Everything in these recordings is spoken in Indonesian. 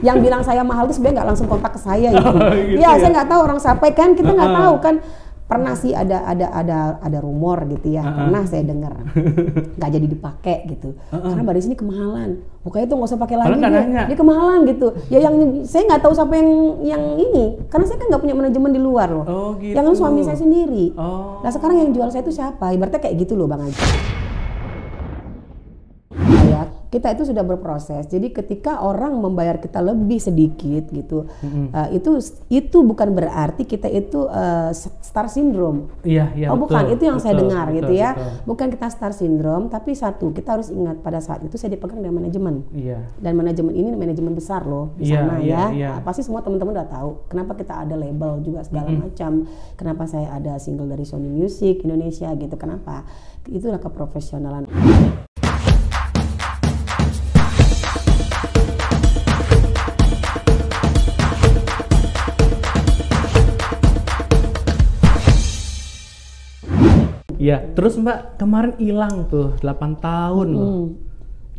yang bilang saya mahal itu sebenarnya nggak langsung kontak ke saya gitu. Gitu Ya, ya? saya nggak tahu orang siapa kan, kita nggak tahu kan. Pernah sih ada rumor gitu ya, pernah saya dengar nggak jadi dipakai gitu, karena Mbak Desi ini kemahalan, pokoknya itu nggak usah pakai lagi dia kemahalan gitu. Ya yang saya nggak tahu siapa yang ini, karena saya kan nggak punya manajemen di luar loh, gitu. yang suami saya sendiri. Nah sekarang yang jual saya itu siapa? Ibaratnya kayak gitu loh Bang Haji. Ya, kita itu sudah berproses. Jadi ketika orang membayar kita lebih sedikit gitu, itu bukan berarti kita itu star syndrome. Iya, bukan, betul, itu yang saya dengar gitu ya. Betul. Bukan kita star syndrome, tapi satu, kita harus ingat pada saat itu saya dipegang dengan manajemen. Iya. Dan manajemen ini manajemen besar loh di sana ya. Pasti semua teman-teman udah tahu kenapa kita ada label juga segala macam. Kenapa saya ada single dari Sony Music Indonesia gitu. Kenapa? Itulah keprofesionalan. Iya, terus Mbak kemarin hilang tuh 8 tahun loh.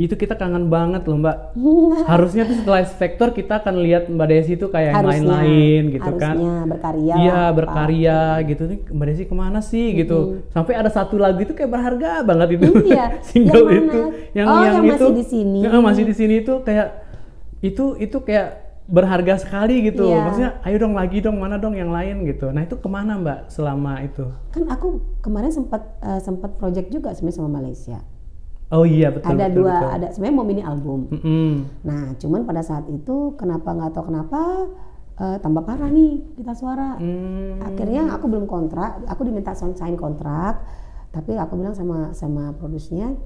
Itu kita kangen banget loh Mbak. Harusnya tuh setelah X-Factor kita akan lihat Mbak Desi tuh kayak yang lain-lain gitu kan. Harusnya berkarya. Iya, berkarya gitu nih. Mbak Desi kemana sih gitu. Sampai ada satu lagu itu kayak berharga banget itu. Iya. Single yang itu. Yang itu masih di sini. Masih di sini itu kayak itu kayak berharga sekali gitu. Maksudnya ayo dong lagi dong, mana dong yang lain gitu. Nah itu kemana Mbak selama itu? Kan aku kemarin sempat project juga sebenarnya sama Malaysia. Oh iya betul. Betul. Ada sebenarnya mau mini album. Nah cuman pada saat itu nggak tahu kenapa tambah parah nih kita suara. Akhirnya aku belum kontrak, aku diminta sign kontrak, tapi aku bilang sama produsernya,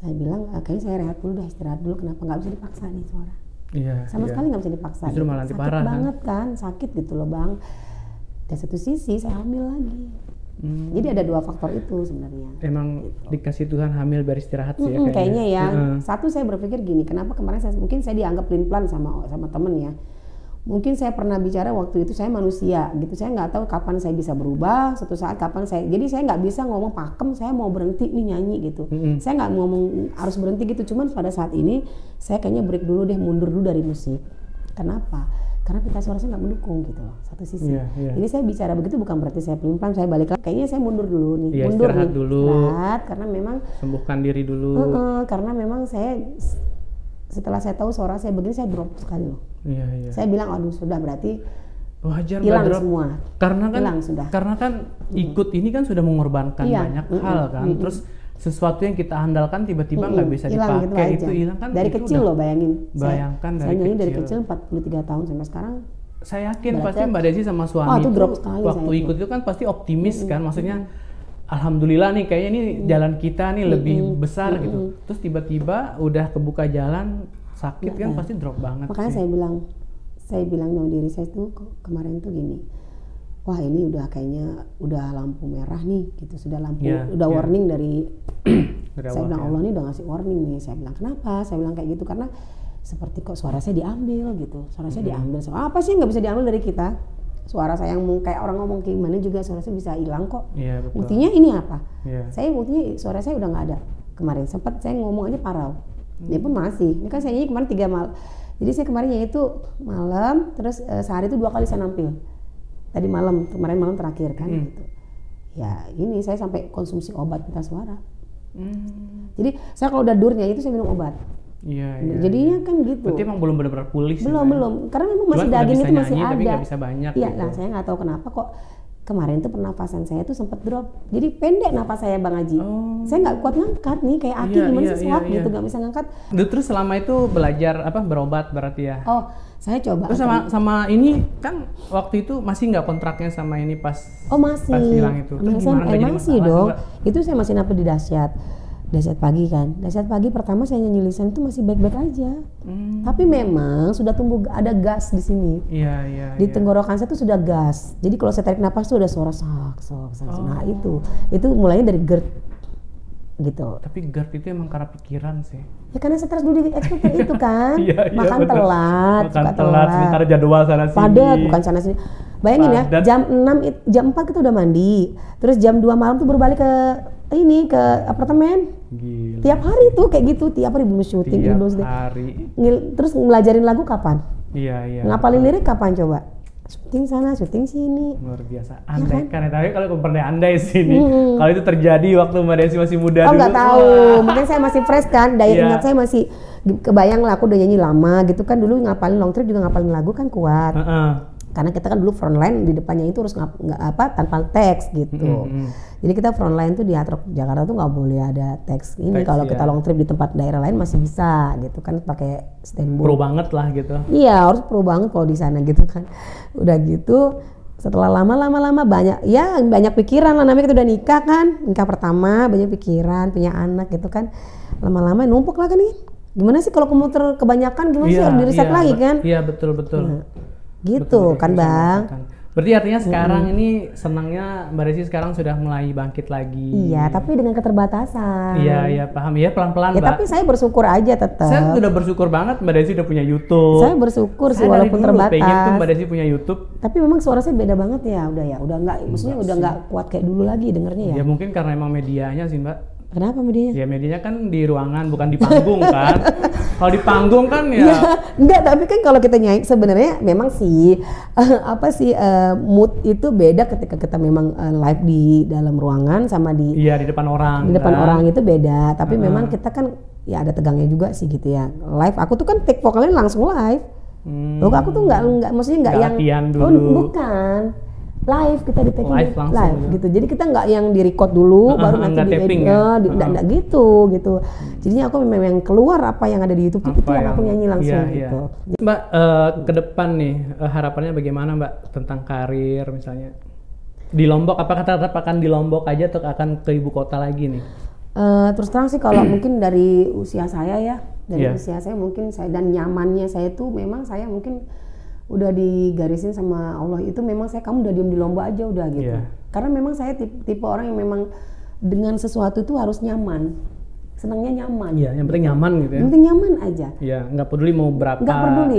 saya bilang kayaknya saya rehat dulu, istirahat dulu. Kenapa nggak bisa dipaksa nih suara? Iya, sama sekali nggak bisa dipaksa. Justru malah sakit parah, banget kan, sakit gitu loh Bang. Dan satu sisi saya hamil lagi. Jadi ada dua faktor itu sebenarnya. Emang gitu. Dikasih Tuhan hamil biar istirahat sih ya kayaknya ya. Satu saya berpikir gini, kenapa kemarin mungkin saya dianggap pelin-pelan sama temen ya. Mungkin saya pernah bicara waktu itu saya manusia gitu, saya nggak tahu kapan saya bisa berubah, suatu saat kapan jadi saya nggak bisa ngomong pakem saya mau berhenti nih nyanyi gitu. Saya nggak ngomong harus berhenti gitu, cuman pada saat ini saya kayaknya break dulu deh, mundur dulu dari musik. Kenapa? Karena pita suara saya nggak mendukung gitu loh, satu sisi. Jadi saya bicara begitu bukan berarti saya pelin-pelan, saya balik lagi. Kayaknya saya mundur dulu nih, istirahat dulu. Istirahat, karena memang sembuhkan diri dulu. Karena memang saya setelah saya tahu suara saya begini, saya drop sekali loh. Iya. Saya bilang, aduh sudah berarti wajar hilang drop semua. Karena kan ikut ini kan sudah mengorbankan banyak hal kan. Terus sesuatu yang kita andalkan tiba-tiba nggak bisa dipakai, gitu itu hilang kan. Dari kecil loh bayangin. Bayangkan saya nyanyi dari kecil 43 tahun sampai sekarang. Saya yakin pasti Mbak Desi sama suami itu waktu ikut itu kan pasti optimis kan, maksudnya alhamdulillah nih kayaknya ini jalan kita nih lebih besar gitu. Terus tiba-tiba udah kebuka jalan sakit kan pasti drop banget. Makanya sih. saya bilang sama diri saya tuh kemarin tuh gini, wah ini udah kayaknya udah lampu merah nih gitu, sudah warning dari saya bilang Allah ini udah ngasih warning nih. Saya bilang kenapa? Saya bilang kayak gitu karena seperti kok suara saya diambil gitu, suara saya diambil. Apa sih nggak bisa diambil dari kita? Suara saya yang kayak orang ngomong gimana juga suara saya bisa hilang kok. Buktinya ini apa? Saya buktinya suara saya udah nggak ada. Kemarin sempat saya ngomong aja parau. Dia pun masih. Ini kan saya nyanyi kemarin 3 malam. Jadi saya kemarin nyanyi itu malam, terus sehari itu 2 kali saya nampil. Tadi malam, kemarin malam terakhir kan gitu. Ya ini saya sampai konsumsi obat pita suara. Jadi saya kalau udah dur nyanyi itu saya minum obat. Jadinya kan gitu. Berarti emang belum benar-benar pulih sih. Belum. Karena memang masih daging itu masih ada. Tapi nggak bisa banyak. Iya, gitu. Nah saya nggak tahu kenapa kok kemarin tuh pernafasan saya tuh sempat drop. Jadi pendek napas saya Bang Haji. Saya nggak kuat ngangkat nih kayak Aki gimana sih swab gitu nggak bisa ngangkat. Terus selama itu belajar berobat berarti ya? Oh saya coba. Terus sama ini kan waktu itu masih nggak kontraknya sama ini pas? Oh masih. Pas hilang itu. Masih dong. Itu saya masih nampil di Dahsyat pagi kan. Dahsyat pagi pertama saya nyanyi lisan itu masih baik-baik aja. Tapi memang sudah tumbuh ada gas di sini. Iya. Di tenggorokan saya tuh sudah gas. Jadi kalau saya tarik napas tuh ada suara sok. Nah itu mulainya dari GERD gitu. Tapi GERD itu emang karena pikiran sih. Ya karena stres dulu di ekspektor itu kan. Makan bener. telat. Makan telat, sementara jadwal sana sini. Padat, bukan sana sini. Bayangin ya, jam 4 kita udah mandi. Terus jam 2 malam tuh berbalik ke apartemen. Gila. Tiap hari tuh kayak gitu, tiap hari belum syuting, Tiap hari. Terus ngelajarin lagu kapan? Iya. Ngapalin lirik kapan coba? Syuting sana, syuting sini. Luar biasa. Andai kan ya, tapi kalau andai sini. Kalau itu terjadi waktu Mbak Desi masih muda dulu. Nggak tahu. Mungkin saya masih fresh kan. Daya ingat saya masih kebayang lah, aku udah nyanyi lama gitu kan. Dulu ngapalin Long Trip juga ngapalin lagu kan kuat. Karena kita kan dulu frontline, di depannya itu harus tanpa teks gitu. Jadi kita frontline tuh di Hard Rock Jakarta tuh nggak boleh ada teks ini. Kalau kita long trip di tempat daerah lain masih bisa gitu kan, pakai standby. Pro banget lah gitu. Iya, harus pro banget kalau di sana gitu kan. Udah gitu setelah lama banyak pikiran lah, namanya kita udah nikah kan, nikah pertama banyak pikiran, punya anak gitu kan. Lama-lama numpuk lah kan nih. Gimana sih kalau komputer kebanyakan gimana sih, harus di-reset lagi kan? Iya, betul. Nah, gitu kan Bang. Berarti artinya sekarang ini senangnya Mbak Desi sekarang sudah mulai bangkit lagi. Iya, tapi dengan keterbatasan. Iya, paham. Iya, pelan-pelan, Mbak. Tapi saya bersyukur aja tetap. Saya udah bersyukur banget Mbak Desi udah punya YouTube. Saya bersyukur sih walaupun terbatas. Pengen tuh Mbak Desi punya YouTube. Tapi memang suara saya beda banget ya, udah nggak, maksudnya udah nggak kuat kayak dulu lagi dengernya ya. Ya mungkin karena emang medianya sih, Mbak. Kenapa medianya? Ya medianya kan di ruangan, bukan di panggung kan. Kalau di panggung kan ya. Enggak, tapi kan kalau kita nyanyi sebenarnya memang sih mood itu beda ketika kita memang live di dalam ruangan sama di depan orang. Di depan orang itu beda, tapi memang kita kan ya ada tegangnya juga sih gitu ya. Live aku tuh kan take vokalnya langsung live. Loh, aku tuh enggak maksudnya enggak yang bukan. Live kita di take live gitu. Jadi kita nggak yang di record dulu baru nanti di edit, enggak gitu. Jadinya aku memang yang keluar apa yang ada di YouTube itu yang aku nyanyi langsung gitu. Mbak, ke depan nih harapannya bagaimana Mbak tentang karir misalnya di Lombok? Apakah tetap akan di Lombok aja atau akan ke ibu kota lagi nih? Terus terang sih kalau mungkin dari usia saya ya, usia saya mungkin dan nyamannya saya tuh memang saya mungkin udah digarisin sama Allah itu memang kamu udah diem di Lombok aja udah gitu. Karena memang saya tipe orang yang memang dengan sesuatu itu harus nyaman. Senangnya nyaman. Iya, yang penting nyaman gitu ya. Yang penting nyaman aja. Iya, nggak peduli mau berapa. Nggak peduli.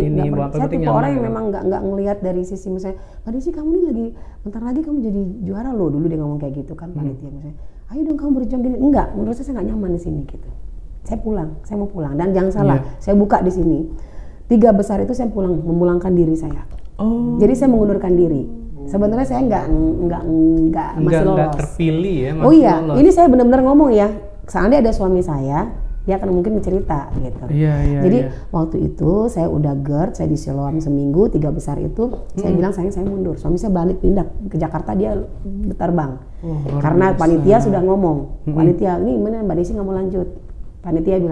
Saya tipe orang yang memang nggak ngelihat dari sisi misalnya, Pak Desi kamu nih lagi bentar lagi kamu jadi juara loh, dulu dia ngomong kayak gitu kan panitia misalnya. Ayo dong kamu berjuang gini. Enggak, menurut saya nggak nyaman di sini gitu. Saya mau pulang dan jangan salah, saya buka di sini. 3 besar itu saya memulangkan diri saya. Jadi saya mengundurkan diri. Sebenarnya saya nggak masih lolos. Nggak terpilih ya. Lolos. Ini saya benar-benar ngomong ya. Seandainya ada suami saya, dia akan mungkin cerita gitu. Jadi waktu itu saya udah GERD, saya di Siloam seminggu, 3 besar itu saya bilang saya mundur. Suami saya balik pindah ke Jakarta, dia terbang. Karena panitia sudah ngomong, panitia ini gimana Mbak Desi nggak mau lanjut. Panitia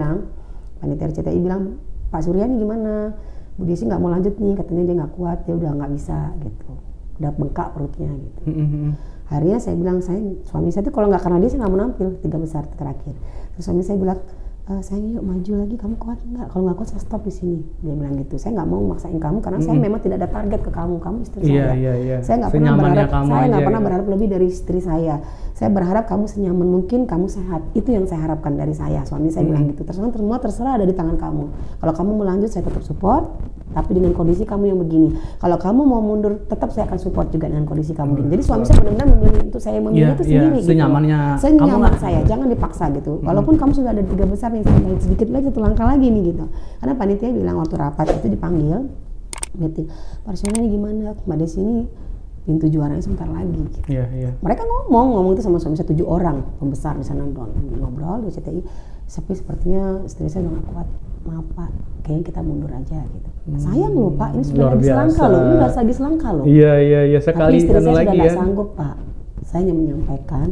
RCTI bilang, Pak Surya nih gimana? Bu Desi nggak mau lanjut nih, katanya dia nggak kuat, dia udah nggak bisa gitu, udah bengkak perutnya gitu. Akhirnya saya bilang, suami saya tuh kalau nggak karena dia saya nggak mau nampil 3 besar terakhir. Terus suami saya bilang, sayang yuk maju lagi, kamu kuat nggak? Kalau nggak kuat saya stop di sini. Dia bilang gitu. Saya nggak mau maksain kamu karena saya memang tidak ada target ke kamu istri saya. Saya nggak pernah berharap lebih dari istri saya. Saya berharap kamu senyaman mungkin, kamu sehat. Itu yang saya harapkan dari saya. Suami saya bilang gitu. Terserah ada di tangan kamu. Kalau kamu mau lanjut saya tetap support, tapi dengan kondisi kamu yang begini. Kalau kamu mau mundur, tetap saya akan support juga dengan kondisi kamu begini. Jadi suami saya benar-benar memilih untuk saya memilih itu sendiri gitu. Senyaman saya, jangan dipaksa gitu. Walaupun kamu sudah ada 3 besar nih, sedikit lagi 1 langkah lagi nih gitu. Karena panitia bilang waktu rapat itu dipanggil meeting, Parsiona ini gimana? Mbak Desi ini pintu juaranya sebentar lagi gitu. Mereka ngomong itu sama suami saya 7 orang pembesar di sana ngobrol di CTI. Tapi sepertinya istri saya udah gak kuat. Maaf Pak, kayaknya kita mundur aja gitu. Sayang loh Pak, ini sudah lagi selangkah loh. Ini udah lagi selangkah loh. Iya sekali. Tapi istri saya sudah gak sanggup Pak. Saya hanya menyampaikan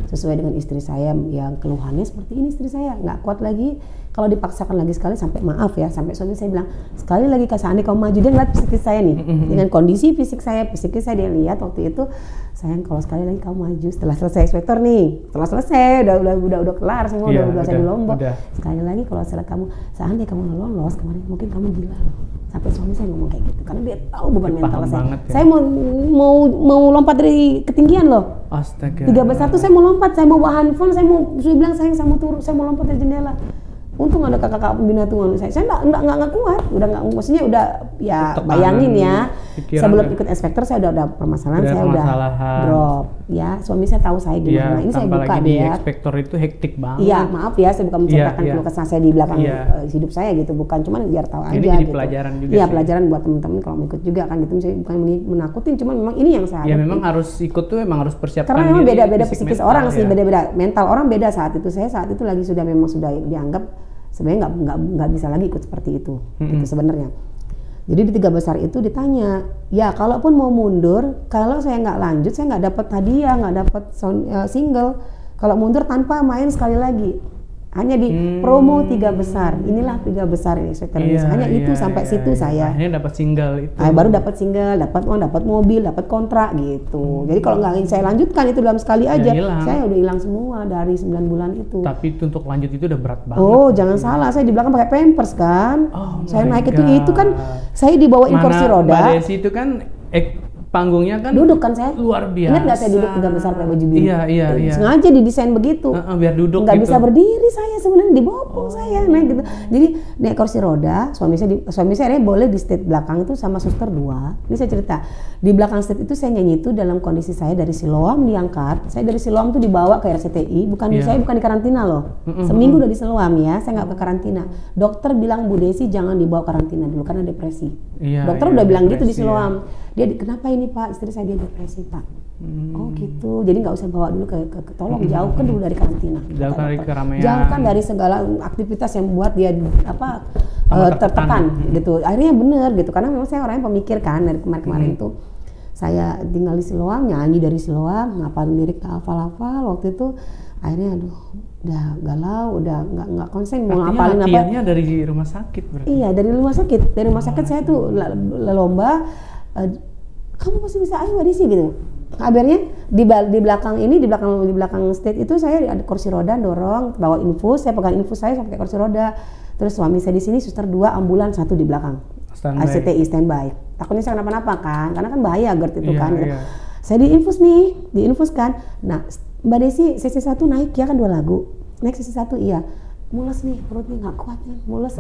sesuai dengan istri saya yang keluhannya seperti ini. Istri saya nggak kuat lagi, kalau dipaksakan lagi sekali sampai maaf ya, sampai suami saya bilang sekali lagi Kak Sandi kamu maju, dia ngeliat psikis saya nih dengan kondisi fisik saya dia lihat waktu itu, sayang kalau sekali lagi kamu maju setelah selesai sweater nih, setelah selesai udah kelar semua, udah saya di Lombok, sekali lagi kalau kamu seandainya kamu lolos kemarin mungkin kamu gila loh. Sampai suami saya ngomong kayak gitu karena dia tahu beban mental saya. Saya mau lompat dari ketinggian loh. Astaga. 3 besar tuh saya mau lompat, saya mau bawa handphone, saya bilang sayang saya mau turun, saya mau lompat dari jendela. Untung ada kakak pembina tunggal saya nggak kuat, udah nggak, maksudnya udah ya tetep bayangin ya. sebelum ikut X Factor saya udah ada permasalahan, saya udah drop. Ya, suami saya tahu saya gimana. Ini saya buka dia. X Factor itu hektik banget. Iya, maaf ya, saya bukan menceritakan keluh kesah saya di belakang hidup saya gitu, bukan, cuman biar tahu aja. Ini jadi gitu. Pelajaran juga. Iya, pelajaran buat teman-teman kalau mau ikut juga kan gitu. Misalnya bukan menakutin, cuman memang ini yang saya. Ya memang harus ikut tuh, memang harus persiapkan. Karena memang beda-beda psikis orang sih, beda-beda mental orang beda saat itu. Saya saat itu lagi sudah dianggap sebenarnya nggak bisa lagi ikut seperti itu, gitu sebenarnya. Jadi di 3 besar itu ditanya, ya kalaupun mau mundur, kalau saya nggak lanjut, saya nggak dapat hadiah, nggak dapat single. Kalau mundur tanpa main sekali lagi, hanya di promo 3 besar. Inilah 3 besar ini hanya itu sampai situ saya. Akhirnya dapat single itu. Baru dapat single, dapat uang, dapat mobil, dapat kontrak gitu. Jadi kalau nggak saya lanjutkan itu dalam sekali aja, saya udah hilang semua dari 9 bulan itu. Tapi itu untuk lanjut itu udah berat banget. Oh, jangan salah, saya di belakang pakai pampers kan. Saya naik itu kan saya dibawain kursi roda. Mbak Desi itu kan panggungnya kan duduk kan saya luar biasa. Ingat nggak saya duduk 3 besar pakai baju biru? Iya. Sengaja didesain begitu. Biar duduk. Nggak bisa berdiri saya sebenarnya, dibopong saya naik gitu. Jadi naik kursi roda, suami saya boleh di stage belakang itu sama suster 2. Ini saya cerita. Di belakang stage itu saya nyanyi itu dalam kondisi saya dari Siloam diangkat. Saya dari Siloam tuh dibawa ke RCTI, saya bukan di karantina loh. Seminggu udah di Siloam ya, saya nggak ke karantina. Dokter bilang Bu Desi jangan dibawa karantina dulu karena depresi. Dokter udah bilang gitu di Siloam. Dia kenapa ini Pak, istri saya dia depresi Pak. Oh gitu, jadi nggak usah bawa dulu ke tolong jauhkan dulu dari karantina. Jauhkan dari keramaian. Jauhkan dari segala aktivitas yang membuat dia tertekan gitu. Akhirnya bener gitu, karena memang saya orangnya pemikir kan dari kemarin-kemarin itu. Saya tinggal di Siloam, nyanyi dari Siloam, ngapalin lirik hafal-hafal waktu itu. Akhirnya udah galau, udah nggak konsen mau ngapalin apa. Latihannya dari rumah sakit berarti. Iya, dari rumah sakit. Dari rumah sakit saya tuh lomba. Kamu pasti bisa, ayo Mbak Desi gitu. Kabarnya di belakang stage itu saya ada kursi roda dorong, bawa infus, saya pegang infus saya pakai kursi roda. Terus suami saya di sini, suster 2, ambulan 1 di belakang. RCTI standby. Takutnya saya kenapa-napa kan, karena kan bahaya GERD itu kan. Iya. Saya diinfus kan. Nah, Mbak Desi sesi 1 naik ya kan 2 lagu. Naik sesi 1 iya. Mules nih, perutnya nggak kuat kan, mules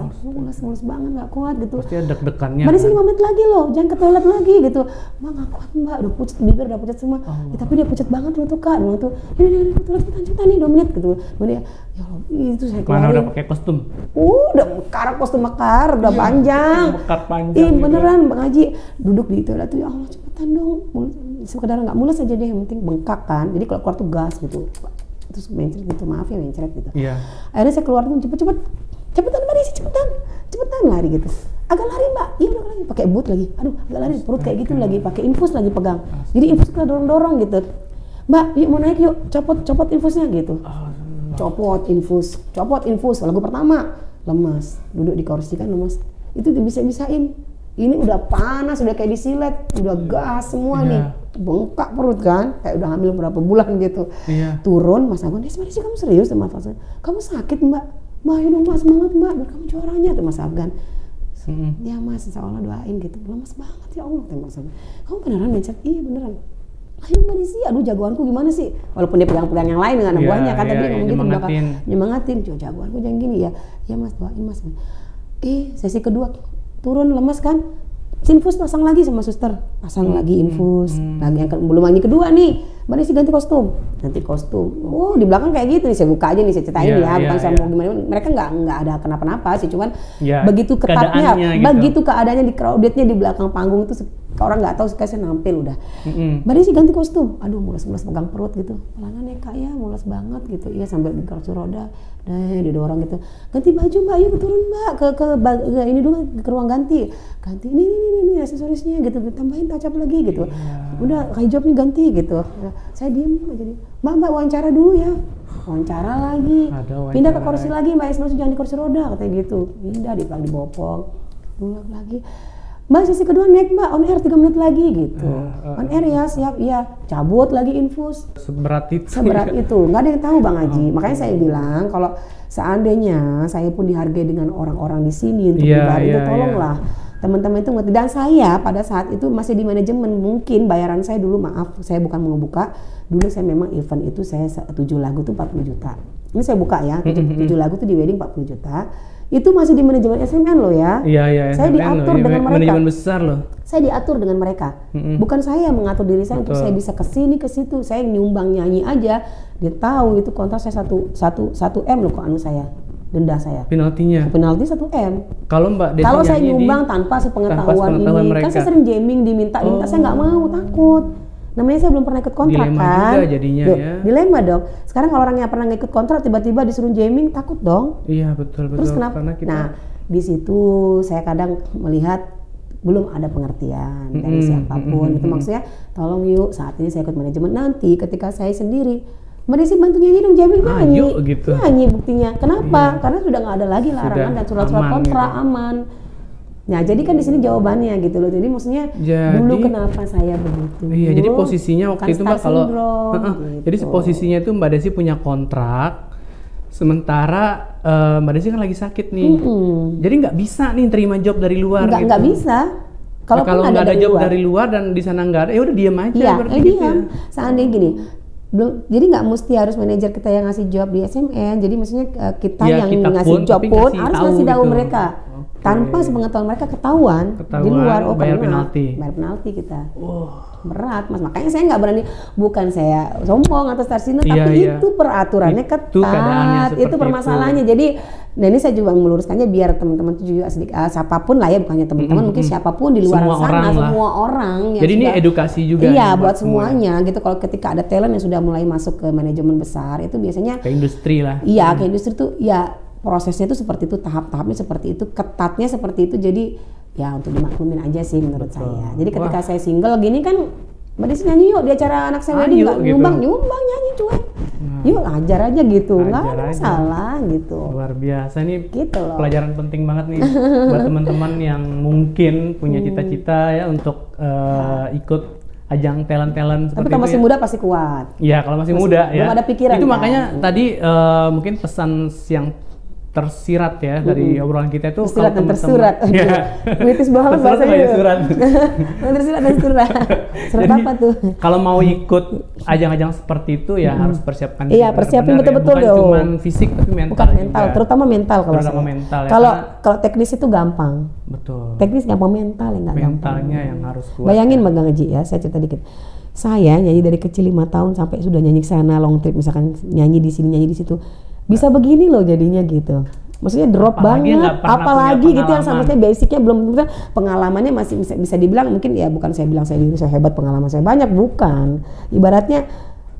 banget, nggak kuat gitu. Pasti ada deg-degannya. Mbak Desi 5 menit lagi loh, jangan ke toilet lagi gitu. Mbak nggak kuat Mbak, udah pucat, bibir udah pucat semua. Tapi dia pucat banget loh tuh Kak, bilang tuh, ini ke toilet cepetan nih 2 menit gitu. Kemudian ya Allah, itu saya keluarin. Mana udah pakai kostum? Udah kostum mekar, udah panjang. Mekar panjang. Beneran Bang Haji, duduk di toilet tuh ya Allah cepetan dong. Sekedar nggak mules aja deh, yang penting bengkak kan. Jadi kalau keluar tuh gas gitu. Terus mencret gitu, maaf ya mencret gitu. Iya. Akhirnya saya keluar tuh cepetan Mbak Desi, cepetan lari gitu. Agak lari Mbak, iya udah lari, pakai boot lagi. Aduh, agak lari perut kayak gitu lagi, pakai infus lagi pegang. Jadi infus kita dorong gitu. Mbak, yuk mau naik yuk, copot infusnya gitu. Copot infus. Lagu pertama lemas, duduk di kursi kan lemas. Itu bisa-bisain. Ini udah panas, udah kayak disilet, udah gas semua nih. Bengkak perut kan, kayak udah hamil berapa bulan gitu. Turun, Mas Agun, Desi kamu serius sama Mas? Kamu sakit Mbak? Mbak, ayo dong Mas, semangat Mbak, biar kamu juaranya tuh Mas Afgan. Ya Mas, insya Allah doain gitu. Lemas banget ya Allah tuh Mas Afgan. Kamu beneran mencet? Iya beneran. Ayo Mbak Desi, aduh jagoanku gimana sih? Walaupun dia pegang-pegang yang lain dengan buahnya kan, tapi dia ngomong gitu bakal nyemangatin. Jagoanku jangan gini ya. Ya Mas, doain Mas. Sesi kedua turun lemas kan, infus pasang lagi sama suster, lagi infus, lagi yang belum lagi kedua nih, Mbak Desi ganti kostum. Oh di belakang kayak gitu nih, saya buka aja nih, saya ceritain bukan saya mau gimana, mereka nggak ada kenapa-napa sih, cuman begitu ketatnya, begitu keadaannya di crowdednya di belakang panggung itu orang nggak tahu, saya nampil udah. Mbak Desi ganti kostum, aduh mules pegang perut gitu, pelan ya Kak ya, mules banget gitu, iya sambil di kursi roda, didorong gitu, ganti baju Mbak, yuk turun Mbak ke ini dulu ke ruang ganti ini aksesorisnya gitu, tambahin touch-up lagi gitu, udah hijabnya ganti gitu, saya diem aja nih, Mbak wawancara dulu ya, wawancara lagi, pindah ke kursi lagi Mbak Esma, jangan di kursi roda katanya gitu, pindah dibopong, pulang lagi. Mbak sesi kedua naik Mbak, on air 3 menit lagi gitu. On air ya, siap, iya. Cabut lagi infus. Seberat itu, nggak ada yang tahu Bang Haji. Makanya saya bilang kalau seandainya saya pun dihargai dengan orang-orang di sini untuk pribadi itu tolonglah teman-teman itu ngerti. Dan saya pada saat itu masih di manajemen, mungkin bayaran saya dulu, maaf saya bukan mau buka, dulu saya memang event itu saya 7 lagu tuh 40 juta. Ini saya buka ya, 7 lagu tuh di wedding 40 juta. Itu masih di manajemen SMN loh ya. Iya. Saya diatur dengan mereka. Manajemen besar loh. Saya diatur dengan mereka. Bukan saya mengatur diri saya untuk saya bisa kesini ke situ. Saya nyumbang nyanyi aja. Dia tahu itu kontrak saya 1 M loh kok saya. Denda saya. Penaltinya. Penalti 1 M. Kalau Mbak Desi kalau saya nyumbang tanpa sepengetahuan ini, mereka. Kan saya sering jamming diminta, saya nggak mau, takut. Namanya saya belum pernah ikut kontrak. Dilema kan. Juga jadinya ya. Dilema dong. Sekarang kalau orang yang pernah ikut kontrak tiba-tiba disuruh jamming, takut dong. Iya betul. Terus kenapa? Nah di situ saya kadang melihat belum ada pengertian dari siapapun. Itu maksudnya tolong yuk saat ini saya ikut manajemen, nanti ketika saya sendiri Mbak Desi bantu nyanyi dong, jamming nyanyi. Gitu. Nyanyi buktinya. Kenapa? Karena sudah nggak ada lagi larangan dan surat-surat kontrak gitu. Aman. Nah, jadi kan di sini jawabannya gitu loh. Jadi maksudnya dulu kenapa saya begitu? Iya, jadi posisinya waktu itu Mbak kalau gitu. Jadi posisinya itu Mbak Desi punya kontrak, sementara Mbak Desi kan lagi sakit nih. Jadi nggak bisa nih terima job dari luar. Nggak bisa. Kalau nggak ada job dari luar dan di sana nggak ada, ya udah diam aja. Iya, diam. Seandainya gini. Jadi nggak mesti harus manajer kita yang ngasih job di SMN. Jadi maksudnya kita yang ngasih job pun harus ngasih tahu mereka. Tanpa sepengetahuan mereka ketahuan di luar, bayar penalti kita. Berat Mas, makanya saya nggak berani, bukan saya sombong atau tarsino, tapi itu peraturannya ketat, itu permasalahannya. Jadi nah ini saya juga meluruskannya biar teman-teman itu juga siapapun lah ya, bukannya teman-teman, mungkin siapapun di luar sana, semua orang yang jadi ini edukasi juga iya buat semuanya gitu. Kalau ketika ada talent yang sudah mulai masuk ke manajemen besar, itu biasanya ke industri lah. Iya, ke industri tuh ya prosesnya itu seperti itu, tahap-tahapnya seperti itu, ketatnya seperti itu. Jadi ya untuk dimaklumin aja sih menurut saya. Jadi ketika saya single gini kan, Mbak Desi nyanyi yuk di acara anak saya wedding, nggak gitu. nyumbang nyanyi cuy. Yuk ajar aja gitu, nggak ada masalah gitu. Luar biasa nih, gitu loh. Pelajaran penting banget nih buat teman-teman yang mungkin punya cita-cita ya untuk ikut ajang talent-talent seperti itu. Tapi kalau masih muda pasti kuat. Iya, kalau masih muda ya. Belum ada pikiran. Itu makanya tadi mungkin pesan yang tersirat ya dari obrolan kita itu tersirat dan tersurat. Kritis banget bahasanya. Surat. Tersirat dan surat. Surat apa tuh? Kalau mau ikut ajang-ajang seperti itu ya harus persiapkan. Iya, persiapin betul-betul ya. Bukan cuma fisik tapi mental. Bukan mental, juga. Terutama mental kalau terutama mental ya. Kalau teknis itu gampang. Betul. Teknis gampang, mental yang nggak gampang. Mentalnya yang harus kuat. Bayangin Mbak Ngaji ya, saya cerita dikit. Saya nyanyi dari kecil 5 tahun sampai sudah nyanyi ke sana, long trip misalkan nyanyi di sini, nyanyi di situ. Bisa begini loh jadinya gitu. Maksudnya drop banget, apalagi gitu yang sama saya basicnya belum, pengalamannya masih bisa dibilang mungkin ya, bukan saya bilang saya hebat, pengalaman saya banyak, bukan. Ibaratnya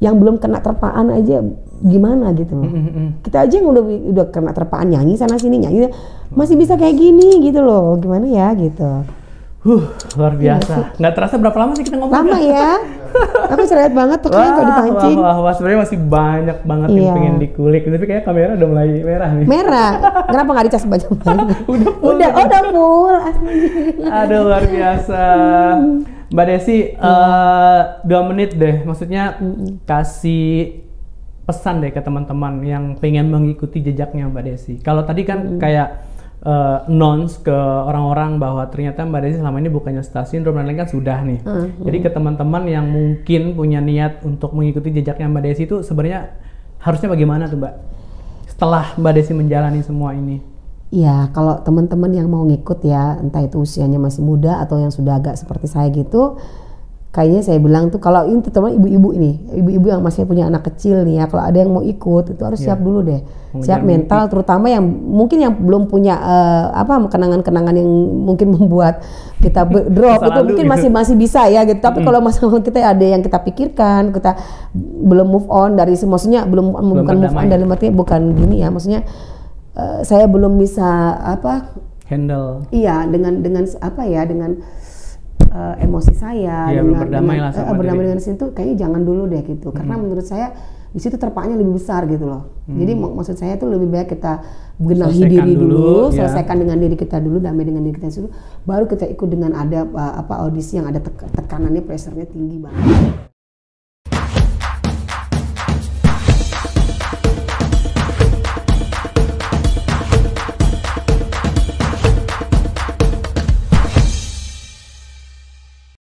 yang belum kena terpaan aja gimana gitu loh. Kita aja yang udah kena terpaan nyanyi sana sini nyanyi masih bisa kayak gini gitu loh, gimana ya gitu. Luar biasa. Nggak terasa berapa lama sih kita ngomong? Lama ya. Aku cerewet banget tuh kalau dipancing. Wah, sebenarnya masih banyak banget yang pengen dikulik. Tapi kayak kamera udah mulai merah nih. Merah? Kenapa nggak dicas baju? udah full. Aduh, luar biasa. Mbak Desi, 2 menit deh. Maksudnya kasih pesan deh ke teman-teman yang pengen mengikuti jejaknya Mbak Desi. Kalau tadi kan kayak announce ke orang-orang bahwa ternyata Mbak Desi selama ini bukannya star syndrome dan lain kan sudah nih. Jadi ke teman-teman yang mungkin punya niat untuk mengikuti jejaknya Mbak Desi itu sebenarnya harusnya bagaimana tuh Mbak? Setelah Mbak Desi menjalani semua ini. Ya kalau teman-teman yang mau ngikut ya, entah itu usianya masih muda atau yang sudah agak seperti saya gitu, kayaknya saya bilang tuh kalau ini terutama ibu-ibu yang masih punya anak kecil nih ya, kalau ada yang mau ikut itu harus siap dulu deh, siap mental, terutama yang mungkin yang belum punya kenangan-kenangan yang mungkin membuat kita drop itu mungkin masih bisa ya gitu. Tapi kalau masalah kita ada yang kita pikirkan, kita belum move on dari maksudnya bukan move on dari artinya bukan gini ya, maksudnya saya belum bisa handle. Iya dengan emosi saya, berdamai dengan situ kayaknya jangan dulu deh gitu. Karena menurut saya di situ terpaannya lebih besar gitu loh. Jadi maksud saya tuh lebih baik kita benahi diri dulu, selesaikan dengan diri kita dulu, damai dengan diri kita dulu, baru kita ikut dengan ada audisi yang ada tekanannya, pressure-nya tinggi banget.